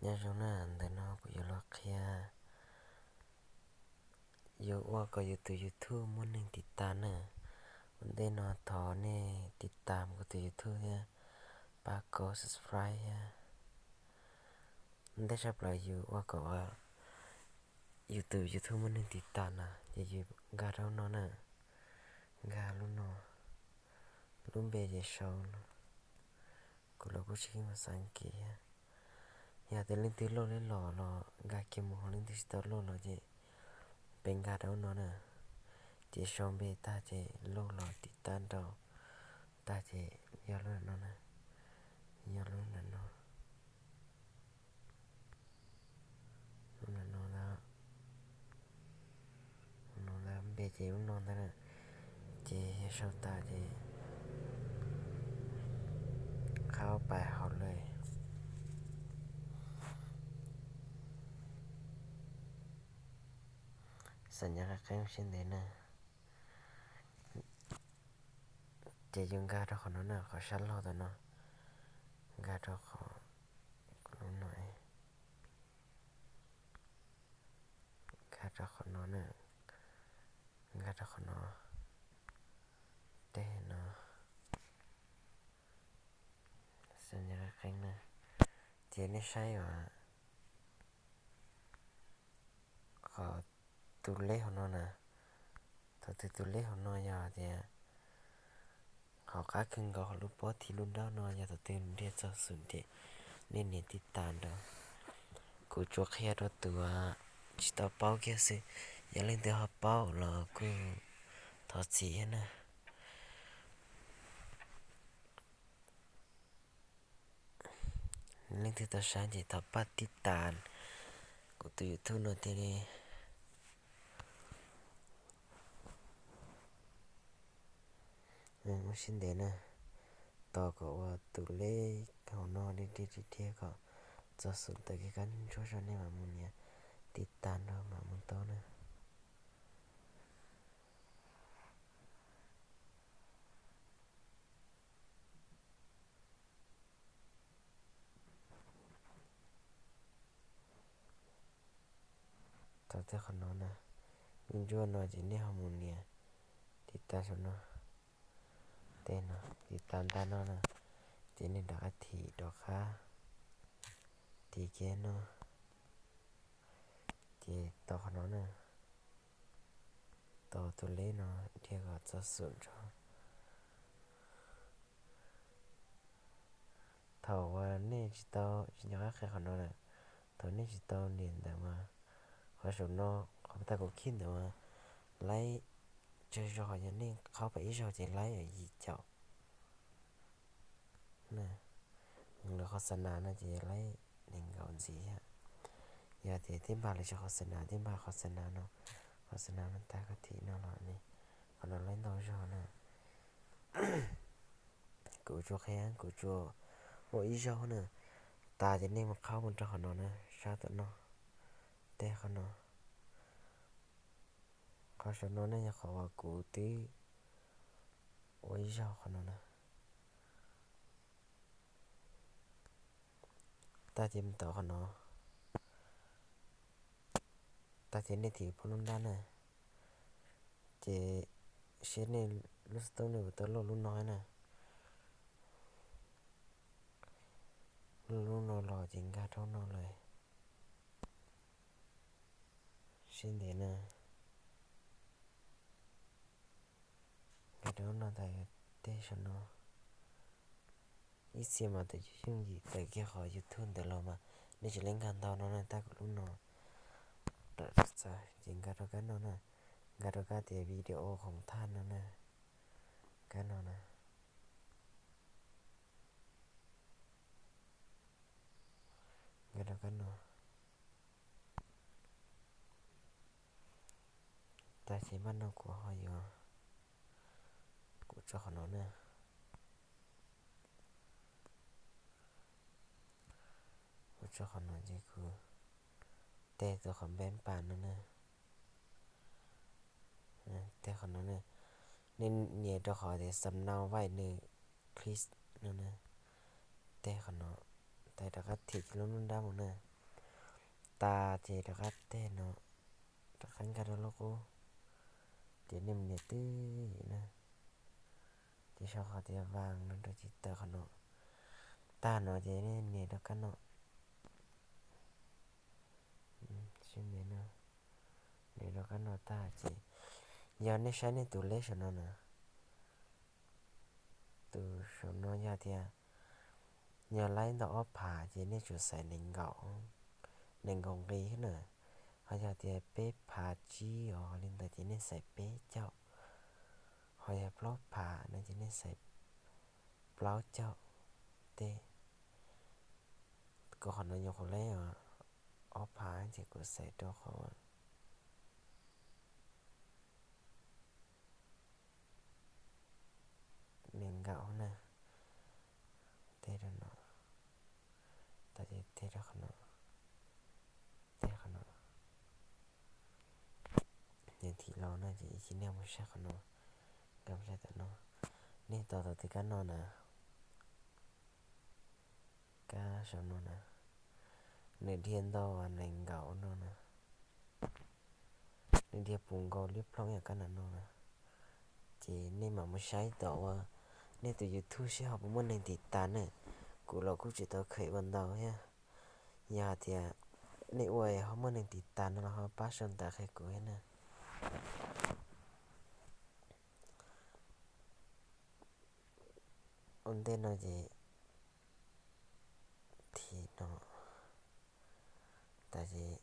nhớ trong nó để nó có yêu lo kia yêu qua có yêu từ YouTube muốn nênติดตามnữa vấn đề nó thọ nè ติดตามก็từ YouTube nha ba có subscribe nha vấn đề sắp lại yêu qua có yêu từ YouTube muốn nên ติดตามนะอย่าอยู่กาเราเนาะนะกาลุเนาะลุเบยชาวนะกูเราก็ชิคมาสังเกตอย่าแต่เล่นตีโลเล่นหล่อหล่อกาเกมของเล่นตีสตอร์โลหล่อเจเป็นกาเราเนาะนะเจชอมเบตาเจโลหล่อติดตามเราตาเจยาลุเนาะนะยาลุเนาะลุเนาะแล้วลุเนาะแล้วเบเจลุเนาะนะเจชอบตาเจเข้าไปเขาเลยสัญญาณแข็งเช่นเดิมนะเจยังกาเราคนนั้นนะเขาชันเราแต่เนาะกาเราเขาลุหน่อยกาเราคนนั้นนะกาเราคนนั้นเต้เนาะสัญญาณแข็งนะเจนี่ใช่ว่าเขาตุเล่ของน้องนะถ้าตุเล่ของน้องยาเจเขาค้าขึ้นก็เขาลุปอที่ลุนดาวนอยาตัวเต็มเรียกจะสุดเจนี่เนี่ยติดตามเรากูจวกแค่ตัวจิตเป้าแค่สิอย่าเล่นตัวเป้าแล้วกูทอดสีนะเล่นตัวฉันจะทับปัดติดตามกูตัวยูทูบโน้ตนี่ไม่ใช่เด่นนะต่อก็ว่าตัวเล็กของน้องดีเที่ยวก็จะสุดแต่กี่กันช่วยฉันให้มามุนเนี่ยติดตามเรามามุนโตนะต่อแต่คนน้องนะมินจวนน้อยจีนี่ฮามุนเนี่ยติดตามฉันเนาะเต้นเนาะติดตามตาเนาะนะจีนี่ดอกอาทิดอกค้าตีเกนเนาะจีต่อคนน้องนะต่อตัวเล็กเนาะเที่ยวก็จะสุดจ้ะถ้าว่าเนี่ยจิตโตจิตยังแค่คนน้องนะตอนนี้จิตโตเนี่ยแต่ว่าเขาชอบเนาะเขาแต่ก็คิดแต่ว่าไล่เจอจออย่างนี้เขาไปอีจอจะไล่อีเจ้านะหรือโฆษณานะจะไล่หนึ่งก่อนสิฮะอย่าเดี๋ยวที่บ้านเลยจะโฆษณาที่บ้านโฆษณาเนาะโฆษณามันตากทีเนาะหรอนี่คนเราเล่นตัวจอนะกูจัวแข้งกูจัวโอ้อีจอเนาะตาจะนี่มันเข้ามันจะขนอนนะชาติเนาะแต่ขนอนเขาชนนเนี่ยเขาว่ากูตีโอ้อีจอขนอนนะตาจิมต่อขนอนตาเจนี่ที่พนุ่นด้านนะเจเชนนี่รู้สึกตัวเนี่ยตัวโลลุ่นน้อยนะลุ่นน้อยหล่อจริงกาเท่าน้อยเลยเช่นเดียวนะกาเท่าน้อยแต่เตชนออีเสียมาแต่ยุ่งยี่แต่แกขอยุดทุนแต่เรามานี่จะเล่นกันตอนนั้นตากับลุ่นน้อยแต่จะจริงกาเท่ากันน้อยนะกาเท่ากันแต่วิดีโอของท่านนั่นนะกันน้อยนะกาเท่ากันน้อยแต่ที่มันน้อยกว่าหอยกูจะขนอนนะกูจะขนอนจีกูแต่ตัวของแบนป่านนั่นนะแต่ขนอนนะนี่เนี่ยตัวขอแต่สำเนาไว้ในคริสนั่นนะแต่ขนอนแต่ตะกัดถิดลุ่นได้หมดนะ ta thì được hết thế nó được khánh cả đó cô thì niềm nhiệt tư nè thì sao họ thì vàng nó được chỉ tờ nó ta nó thì nên nhiệt được cái nó xin mẹ nó nhiệt được cái nó ta chỉ giờ nên sáng nên tụ lấy nó nè tụ số nó giờ thì nhờ lấy đó phá chỉ nên chủ sẽ nên gọng ghi nữa họ giờ thì bé phá chi ở lên tới chỉ nên sẽ bé cháu họ giờ blog phá nên chỉ nên sẽ blog cháu thế có họ nói nhọc lấy ở phá thì cũng sẽ cho họ nên gạo nè thế rồi nó ta thì thế rồi nó thế rồi nó nhưng thì lo nó chỉ nêu một sắc nó cầm ra tận nó nên tao tao thì cái nó nè cá sao nó nè nên thiên tao và nên gạo nó nè nên thiên bùng gạo liếp long nhà cái nó nè chỉ nên mà một sai tao nên từ YouTube sẽ học một nên thì tán nè cụ là cụ chỉ tao khởi ban đầu nha giờ thì nên quay họ một nên thì tán nó họ passion ta khởi cụ nè ổn định nó gì thì nó tại vì